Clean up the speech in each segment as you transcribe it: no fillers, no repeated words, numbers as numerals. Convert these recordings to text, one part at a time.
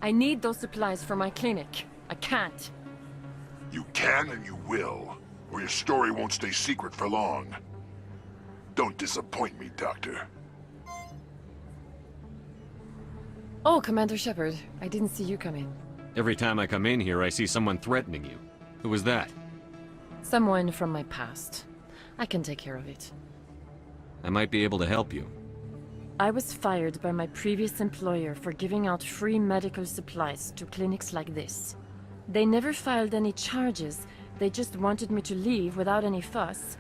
I need those supplies for my clinic. I can't. You can and you will, or your story won't stay secret for long. Don't disappoint me, Doctor. Oh, Commander Shepard. I didn't see you come in. Every time I come in here, I see someone threatening you. Who was that? Someone from my past. I can take care of it. I might be able to help you. I was fired by my previous employer for giving out free medical supplies to clinics like this. They never filed any charges, they just wanted me to leave without any fuss.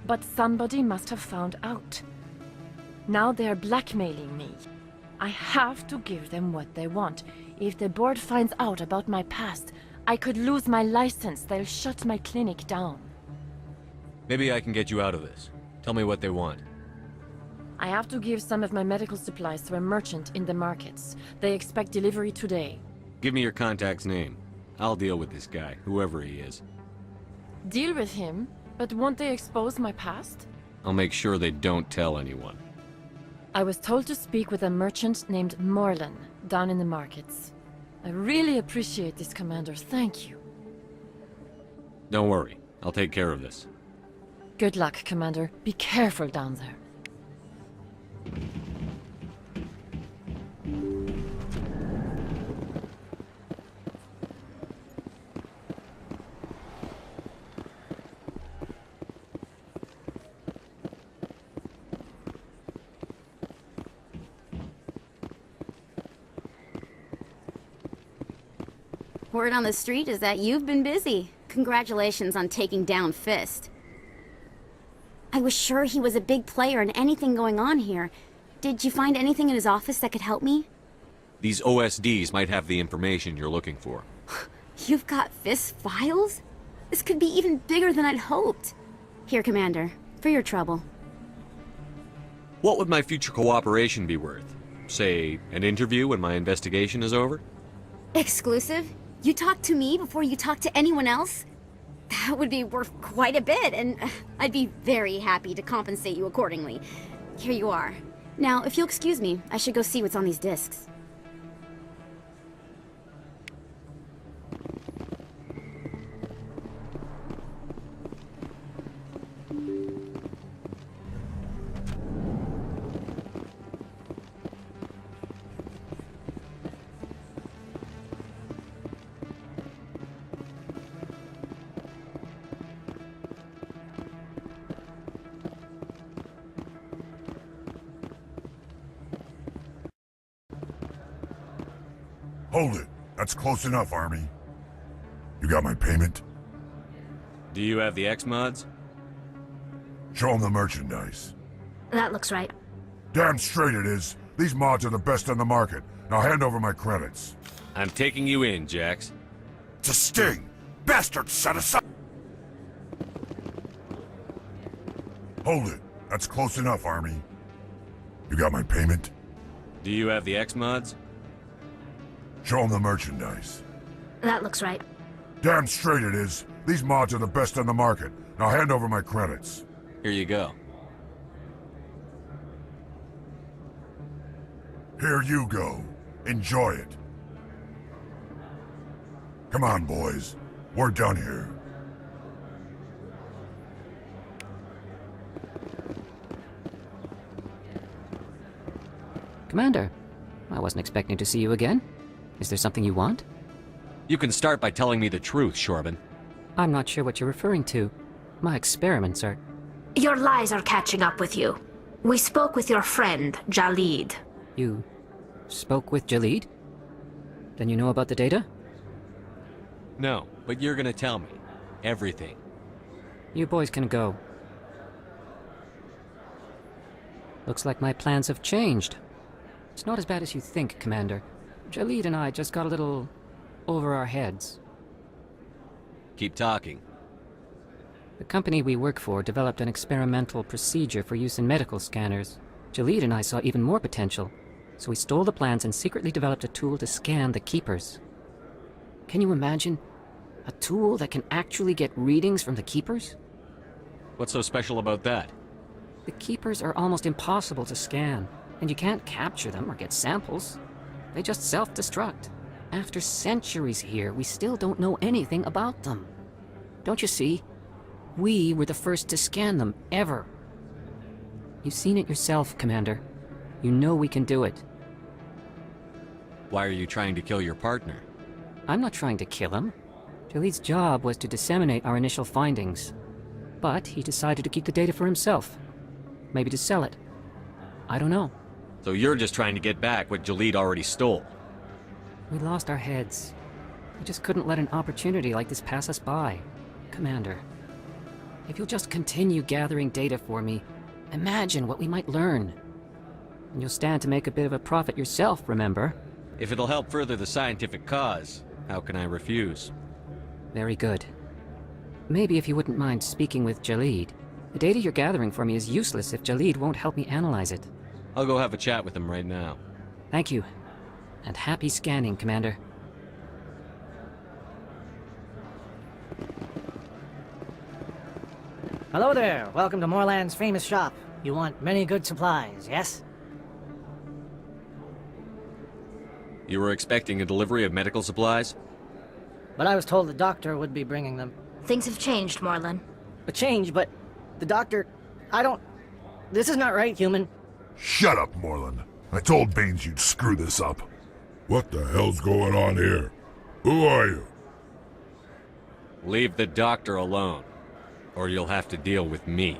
But somebody must have found out. Now they are blackmailing me. I have to give them what they want. If the board finds out about my past, I could lose my license. They'll shut my clinic down. Maybe I can get you out of this. Tell me what they want. I have to give some of my medical supplies to a merchant in the markets. They expect delivery today. Give me your contact's name. I'll deal with this guy, whoever he is. Deal with him? But won't they expose my past? I'll make sure they don't tell anyone. I was told to speak with a merchant named Morlan, down in the markets. I really appreciate this, Commander. Thank you. Don't worry. I'll take care of this. Good luck, Commander. Be careful down there. Word on the street is that you've been busy. Congratulations on taking down Fist. I was sure he was a big player in anything going on here. Did you find anything in his office that could help me? These OSDs might have the information you're looking for. You've got Fist files? This could be even bigger than I'd hoped. Here, Commander, for your trouble. What would my future cooperation be worth? Say, an interview when my investigation is over? Exclusive? You talk to me before you talk to anyone else? That would be worth quite a bit, and I'd be very happy to compensate you accordingly. Here you are. Now, if you'll excuse me, I should go see what's on these discs. Hold it. That's close enough, Army. You got my payment? Do you have the X-Mods? Show them the merchandise. That looks right. Damn straight it is. These mods are the best on the market. Now hand over my credits. I'm taking you in, Jax. It's a sting! Bastard, set aside! Hold it. That's close enough, Army. You got my payment? Do you have the X-Mods? Show them the merchandise. That looks right. Damn straight it is. These mods are the best on the market. Now hand over my credits. Here you go. Here you go. Enjoy it. Come on, boys. We're done here. Commander, I wasn't expecting to see you again. Is there something you want? You can start by telling me the truth, Shorban. I'm not sure what you're referring to. My experiments are... Your lies are catching up with you. We spoke with your friend, Jahleed. You spoke with Jahleed? Then you know about the data? No, but you're gonna tell me. Everything. You boys can go. Looks like my plans have changed. It's not as bad as you think, Commander. Jahleed and I just got a little over our heads. Keep talking. The company we work for developed an experimental procedure for use in medical scanners. Jahleed and I saw even more potential, so we stole the plans and secretly developed a tool to scan the Keepers. Can you imagine? A tool that can actually get readings from the Keepers? What's so special about that? The Keepers are almost impossible to scan, and you can't capture them or get samples. They just self-destruct. After centuries here, we still don't know anything about them. Don't you see? We were the first to scan them, ever. You've seen it yourself, Commander. You know we can do it. Why are you trying to kill your partner? I'm not trying to kill him. Jahleed's job was to disseminate our initial findings. But he decided to keep the data for himself. Maybe to sell it. I don't know. So you're just trying to get back what Jahleed already stole. We lost our heads. We just couldn't let an opportunity like this pass us by. Commander, if you'll just continue gathering data for me, imagine what we might learn. And you'll stand to make a bit of a profit yourself, remember? If it'll help further the scientific cause, how can I refuse? Very good. Maybe if you wouldn't mind speaking with Jahleed. The data you're gathering for me is useless if Jahleed won't help me analyze it. I'll go have a chat with him right now. Thank you. And happy scanning, Commander. Hello there. Welcome to Moorland's famous shop. You want many good supplies, yes? You were expecting a delivery of medical supplies? But I was told the doctor would be bringing them. Things have changed, Moorland. A change, but the doctor... I don't... This is not right, human. Shut up, Moreland. I told Baines you'd screw this up. What the hell's going on here? Who are you? Leave the doctor alone, or you'll have to deal with me.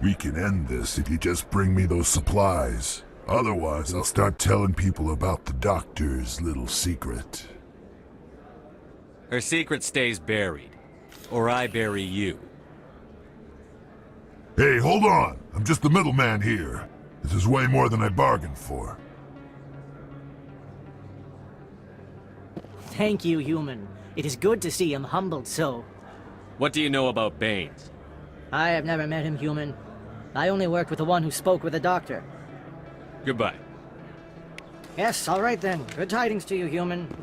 We can end this if you just bring me those supplies. Otherwise, I'll start telling people about the doctor's little secret. Her secret stays buried, or I bury you. Hey, hold on. I'm just the middleman here. This is way more than I bargained for. Thank you, human. It is good to see him humbled so. What do you know about Baines? I have never met him, human. I only worked with the one who spoke with the doctor. Goodbye. Yes, all right then. Good tidings to you, human.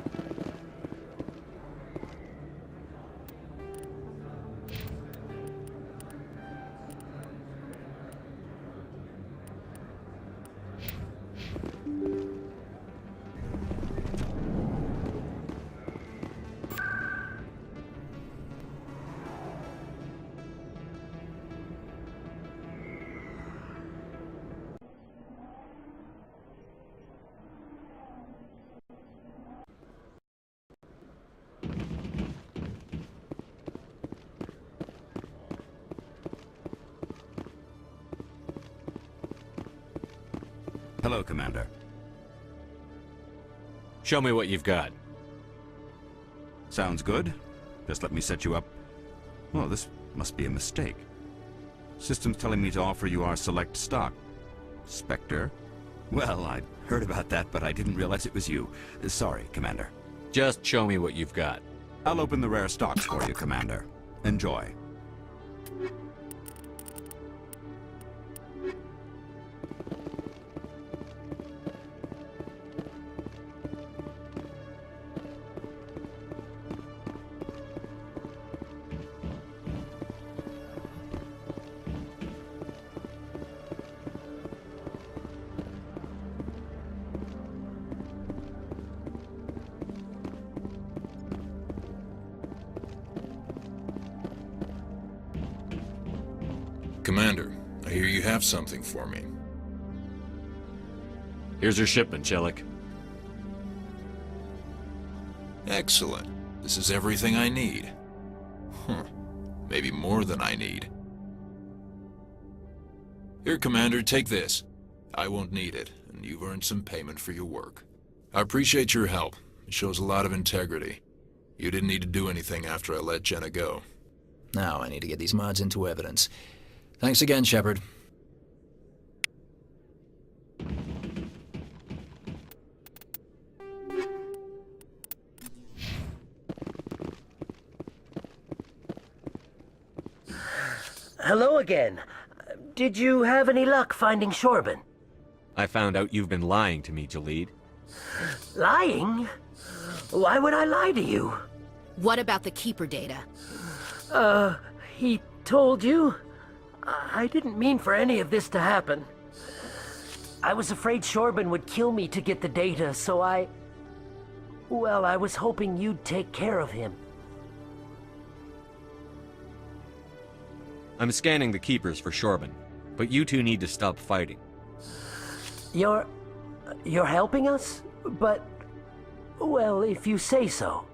Hello, Commander. Show me what you've got. Sounds good. Just let me set you up. Oh, this must be a mistake. System's telling me to offer you our select stock. Spectre? Well, I'd heard about that, but I didn't realize it was you. Sorry, Commander. Just show me what you've got. I'll open the rare stocks for you, Commander. Enjoy. Commander, I hear you have something for me. Here's your shipment, Shellick. Excellent. This is everything I need. Maybe more than I need. Here, Commander, take this. I won't need it, and you've earned some payment for your work. I appreciate your help. It shows a lot of integrity. You didn't need to do anything after I let Jenna go. Now I need to get these mods into evidence. Thanks again, Shepard. Hello again. Did you have any luck finding Shorban? I found out you've been lying to me, Jahleed. Lying? Why would I lie to you? What about the Keeper data? He told you? I didn't mean for any of this to happen. I was afraid Shorban would kill me to get the data, so I... Well, I was hoping you'd take care of him. I'm scanning the keepers for Shorban, but you two need to stop fighting. You're helping us? But, well, if you say so.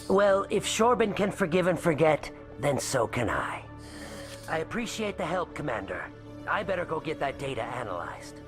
Well, if Shorban can forgive and forget, then so can I. I appreciate the help, Commander. I better go get that data analyzed.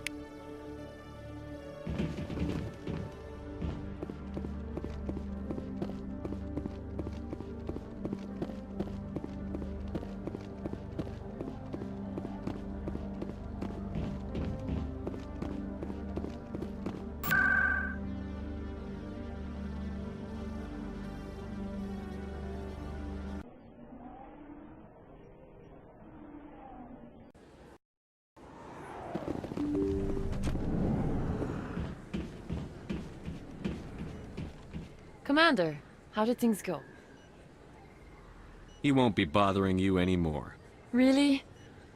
Commander, how did things go? He won't be bothering you anymore. Really?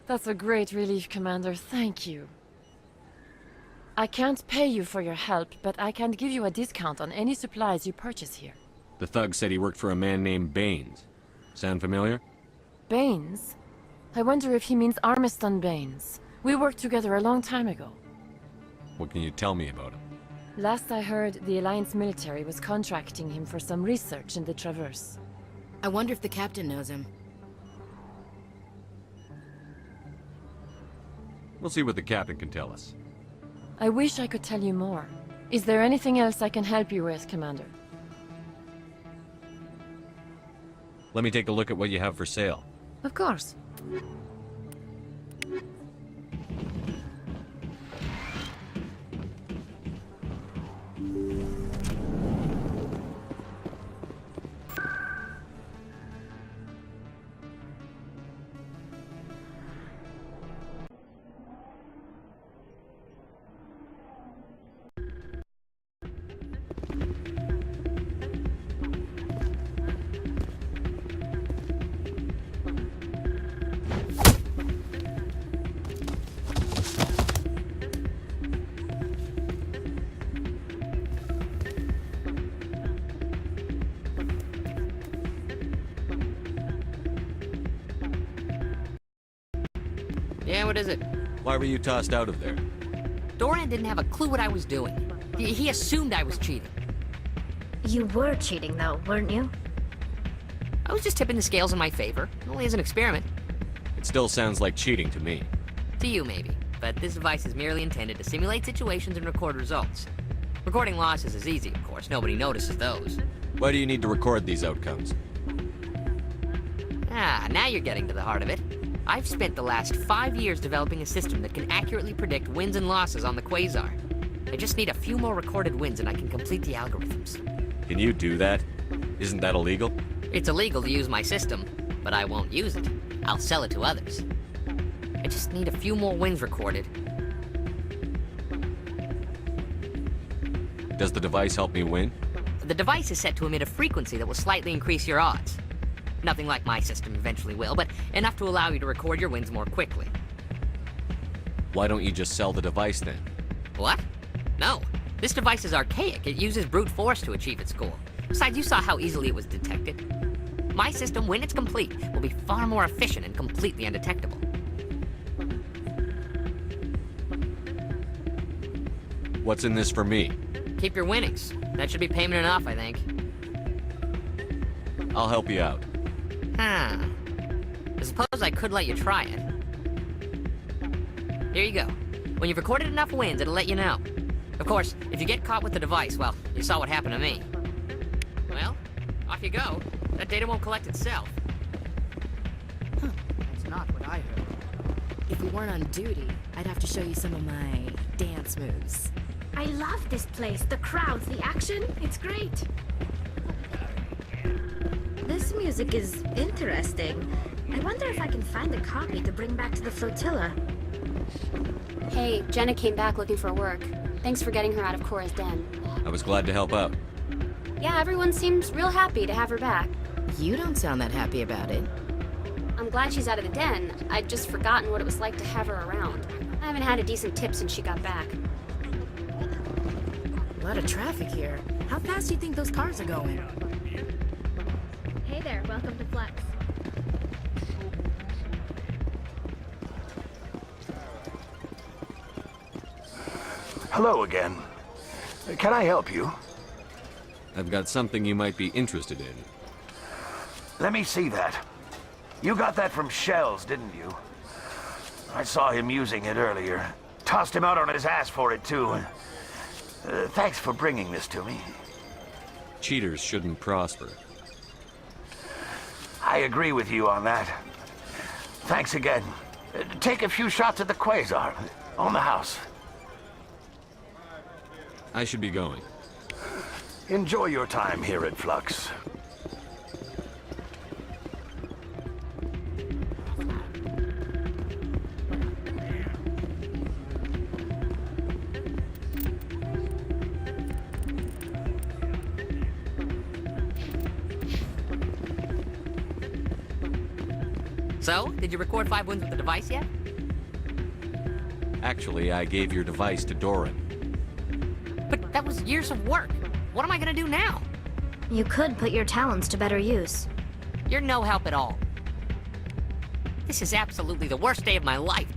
That's a great relief, Commander. Thank you. I can't pay you for your help, but I can give you a discount on any supplies you purchase here. The thug said he worked for a man named Baines. Sound familiar? Baines? I wonder if he means Armiston Baines. We worked together a long time ago. What can you tell me about him? Last I heard, the Alliance military was contracting him for some research in the Traverse. I wonder if the captain knows him. We'll see what the captain can tell us. I wish I could tell you more. Is there anything else I can help you with, Commander? Let me take a look at what you have for sale. Of course. Yeah, what is it? Why were you tossed out of there? Doran didn't have a clue what I was doing. He assumed I was cheating. You were cheating, though, weren't you? I was just tipping the scales in my favor, only as an experiment. It still sounds like cheating to me. To you, maybe. But this device is merely intended to simulate situations and record results. Recording losses is easy, of course. Nobody notices those. Why do you need to record these outcomes? Ah, now you're getting to the heart of it. I've spent the last 5 years developing a system that can accurately predict wins and losses on the Quasar. I just need a few more recorded wins and I can complete the algorithms. Can you do that? Isn't that illegal? It's illegal to use my system, but I won't use it. I'll sell it to others. I just need a few more wins recorded. Does the device help me win? The device is set to emit a frequency that will slightly increase your odds. Nothing like my system eventually will, but enough to allow you to record your wins more quickly. Why don't you just sell the device then? What? No. This device is archaic. It uses brute force to achieve its goal. Besides, you saw how easily it was detected. My system, when it's complete, will be far more efficient and completely undetectable. What's in this for me? Keep your winnings. That should be payment enough, I think. I'll help you out. Huh. I suppose I could let you try it. Here you go. When you've recorded enough wins, it'll let you know. Of course, if you get caught with the device, well, you saw what happened to me. Well, off you go. That data won't collect itself. That's not what I heard. If we weren't on duty, I'd have to show you some of my dance moves. I love this place. The crowds, the action. It's great. This music is interesting. I wonder if I can find a copy to bring back to the flotilla. Hey, Jenna came back looking for work. Thanks for getting her out of Cora's den. I was glad to help out. Yeah, everyone seems real happy to have her back. You don't sound that happy about it. I'm glad she's out of the den. I'd just forgotten what it was like to have her around. I haven't had a decent tip since she got back. A lot of traffic here. How fast do you think those cars are going? Hey there, welcome to Flux. Hello again. Can I help you? I've got something you might be interested in. Let me see that. You got that from Schells, didn't you? I saw him using it earlier. Tossed him out on his ass for it, too. Thanks for bringing this to me. Cheaters shouldn't prosper. I agree with you on that. Thanks again. Take a few shots at the Quasar. On the house. I should be going. Enjoy your time here at Flux. So, did you record 5 wins with the device yet? Actually, I gave your device to Doran. But that was years of work. What am I gonna do now? You could put your talents to better use. You're no help at all. This is absolutely the worst day of my life.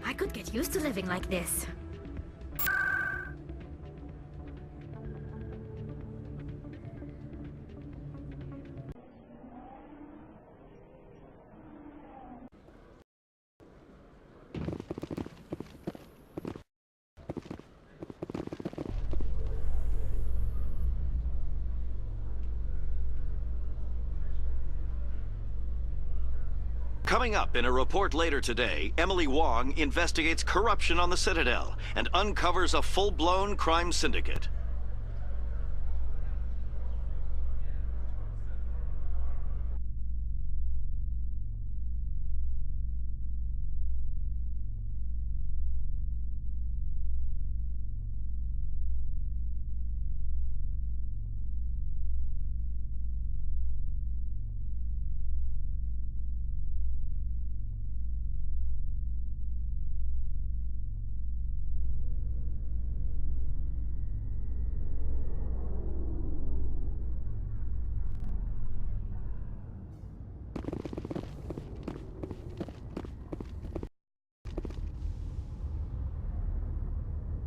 I could get used to living like this. Coming up in a report later today, Emily Wong investigates corruption on the Citadel and uncovers a full-blown crime syndicate.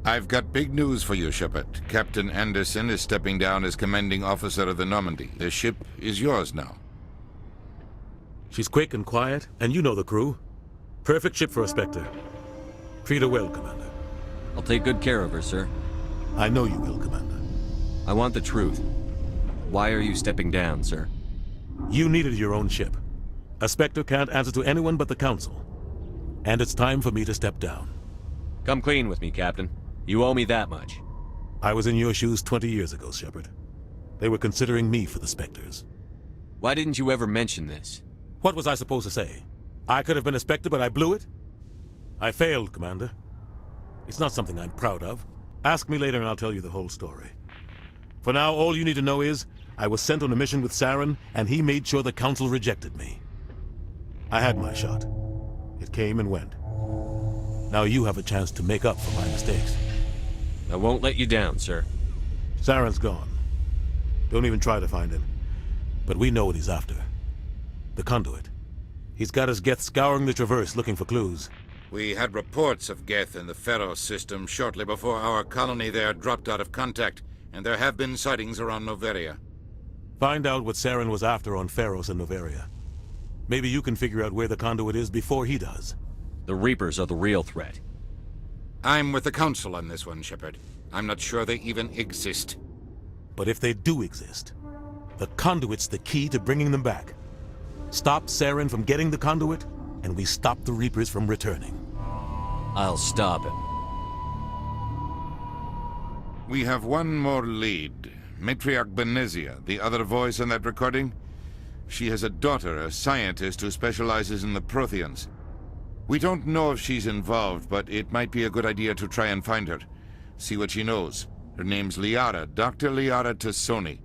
I've got big news for you, Shepard. Captain Anderson is stepping down as commanding officer of the Normandy. The ship is yours now. She's quick and quiet, and you know the crew. Perfect ship for a Spectre. Treat her well, Commander. I'll take good care of her, sir. I know you will, Commander. I want the truth. Why are you stepping down, sir? You needed your own ship. A Spectre can't answer to anyone but the Council. And it's time for me to step down. Come clean with me, Captain. You owe me that much. I was in your shoes 20 years ago, Shepard. They were considering me for the Spectres. Why didn't you ever mention this? What was I supposed to say? I could have been a Spectre, but I blew it? I failed, Commander. It's not something I'm proud of. Ask me later and I'll tell you the whole story. For now, all you need to know is, I was sent on a mission with Saren, and he made sure the Council rejected me. I had my shot. It came and went. Now you have a chance to make up for my mistakes. I won't let you down, sir. Saren's gone. Don't even try to find him. But we know what he's after. The conduit. He's got his Geth scouring the Traverse looking for clues. We had reports of Geth in the Pharos system shortly before our colony there dropped out of contact, and there have been sightings around Noveria. Find out what Saren was after on Pharos and Noveria. Maybe you can figure out where the conduit is before he does. The Reapers are the real threat. I'm with the Council on this one, Shepard. I'm not sure they even exist. But if they do exist, the conduit's the key to bringing them back. Stop Saren from getting the conduit, and we stop the Reapers from returning. I'll stop him. We have one more lead. Matriarch Benezia, the other voice on that recording. She has a daughter, a scientist who specializes in the Protheans. We don't know if she's involved, but it might be a good idea to try and find her. See what she knows. Her name's Liara, Dr. Liara Tassoni.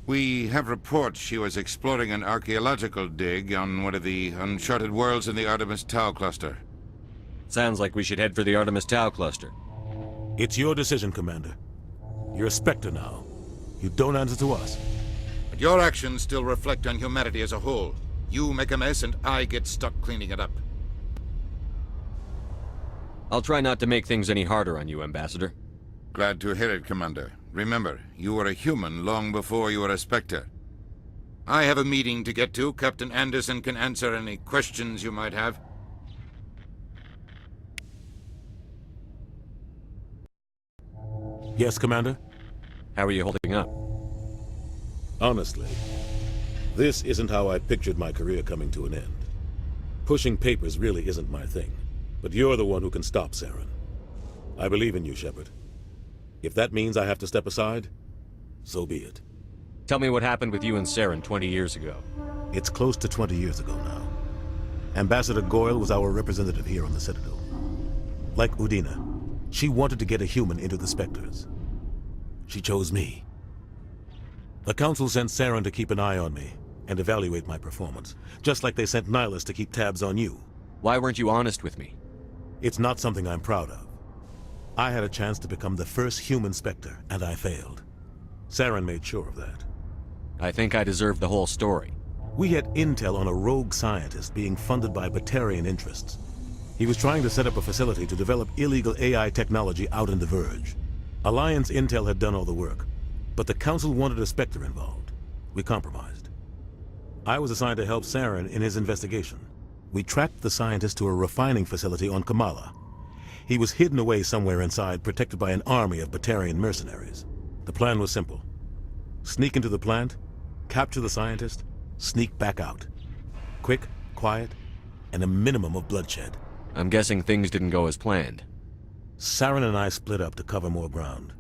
We have reports she was exploring an archaeological dig on one of the uncharted worlds in the Artemis Tau cluster. Sounds like we should head for the Artemis Tau cluster. It's your decision, Commander. You're a Spectre now. You don't answer to us. But your actions still reflect on humanity as a whole. You make a mess and I get stuck cleaning it up. I'll try not to make things any harder on you, Ambassador. Glad to hear it, Commander. Remember, you were a human long before you were a Spectre. I have a meeting to get to. Captain Anderson can answer any questions you might have. Yes, Commander? How are you holding up? Honestly, this isn't how I pictured my career coming to an end. Pushing papers really isn't my thing, but you're the one who can stop Saren. I believe in you, Shepard. If that means I have to step aside, so be it. Tell me what happened with you and Saren 20 years ago. It's close to 20 years ago now. Ambassador Goyle was our representative here on the Citadel. Like Udina, she wanted to get a human into the Spectres. She chose me. The Council sent Saren to keep an eye on me and evaluate my performance, just like they sent Nihilus to keep tabs on you. Why weren't you honest with me? It's not something I'm proud of. I had a chance to become the first human Spectre, and I failed. Saren made sure of that. I think I deserve the whole story. We had intel on a rogue scientist being funded by Batarian interests. He was trying to set up a facility to develop illegal AI technology out in the Verge. Alliance intel had done all the work, but the Council wanted a Spectre involved. We compromised. I was assigned to help Saren in his investigation. We tracked the scientist to a refining facility on Kamala. He was hidden away somewhere inside, protected by an army of Batarian mercenaries. The plan was simple. Sneak into the plant, capture the scientist, sneak back out. Quick, quiet, and a minimum of bloodshed. I'm guessing things didn't go as planned. Saren and I split up to cover more ground.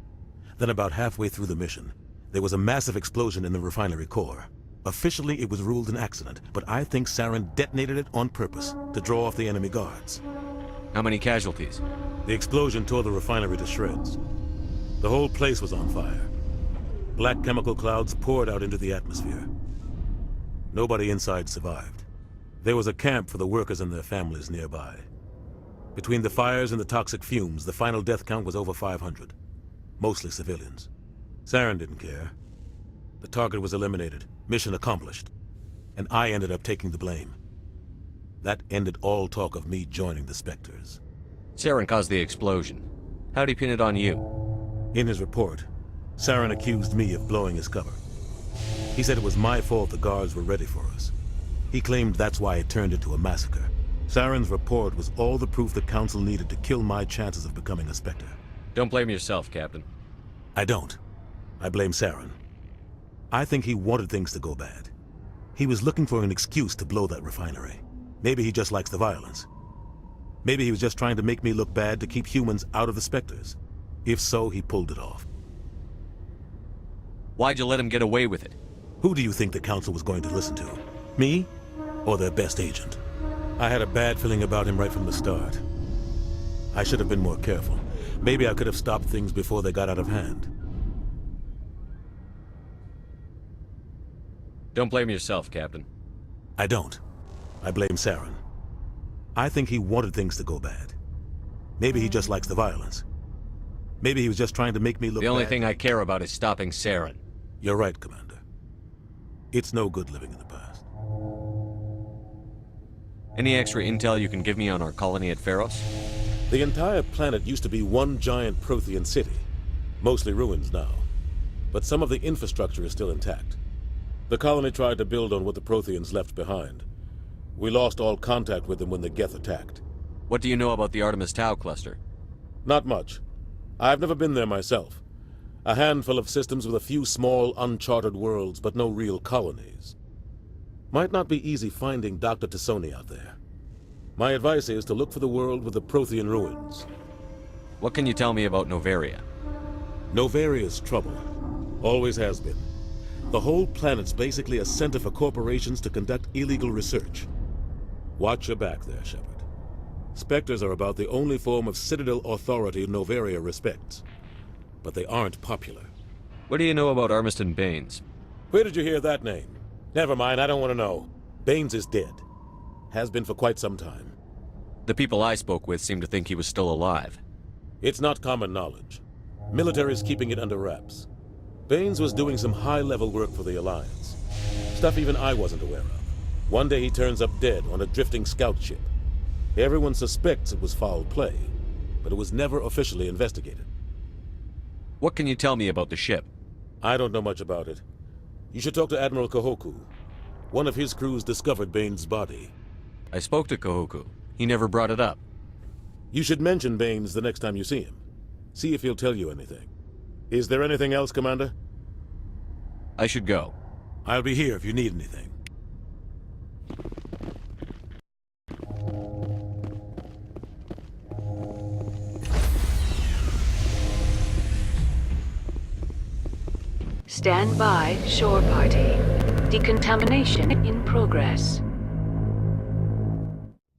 Then about halfway through the mission, there was a massive explosion in the refinery core. Officially, it was ruled an accident, but I think Saren detonated it on purpose to draw off the enemy guards. How many casualties? The explosion tore the refinery to shreds. The whole place was on fire. Black chemical clouds poured out into the atmosphere. Nobody inside survived. There was a camp for the workers and their families nearby. Between the fires and the toxic fumes, the final death count was over 500. Mostly civilians. Saren didn't care. The target was eliminated, mission accomplished. And I ended up taking the blame. That ended all talk of me joining the Spectres. Saren caused the explosion. How'd he pin it on you? In his report, Saren accused me of blowing his cover. He said it was my fault the guards were ready for us. He claimed that's why it turned into a massacre. Saren's report was all the proof the Council needed to kill my chances of becoming a Spectre. Don't blame yourself, Captain. I don't. I blame Saren. I think he wanted things to go bad. He was looking for an excuse to blow that refinery. Maybe he just likes the violence. Maybe he was just trying to make me look bad to keep humans out of the Spectres. If so, he pulled it off. Why'd you let him get away with it? Who do you think the Council was going to listen to? Me? Or their best agent? I had a bad feeling about him right from the start. I should have been more careful. Maybe I could have stopped things before they got out of hand. Don't blame yourself, Captain. I don't. I blame Saren. I think he wanted things to go bad. Maybe he just likes the violence. Maybe he was just trying to make me look bad. The only thing I care about is stopping Saren. You're right, Commander. It's no good living in the past. Any extra intel you can give me on our colony at Pharos? The entire planet used to be one giant Prothean city. Mostly ruins now. But some of the infrastructure is still intact. The colony tried to build on what the Protheans left behind. We lost all contact with them when the Geth attacked. What do you know about the Artemis Tau cluster? Not much. I've never been there myself. A handful of systems with a few small, uncharted worlds, but no real colonies. Might not be easy finding Dr. Tassoni out there. My advice is to look for the world with the Prothean ruins. What can you tell me about Novaria? Novaria's trouble. Always has been. The whole planet's basically a center for corporations to conduct illegal research. Watch your back there, Shepard. Spectres are about the only form of Citadel authority Novaria respects. But they aren't popular. What do you know about Armiston Baines? Where did you hear that name? Never mind, I don't want to know. Baines is dead. Has been for quite some time. The people I spoke with seemed to think he was still alive. It's not common knowledge. Military's keeping it under wraps. Baines was doing some high-level work for the Alliance. Stuff even I wasn't aware of. One day he turns up dead on a drifting scout ship. Everyone suspects it was foul play, but it was never officially investigated. What can you tell me about the ship? I don't know much about it. You should talk to Admiral Kahoku. One of his crews discovered Baines' body. I spoke to Kahoku. He never brought it up. You should mention Baines the next time you see him. See if he'll tell you anything. Is there anything else, Commander? I should go. I'll be here if you need anything. Stand by, shore party. Decontamination in progress.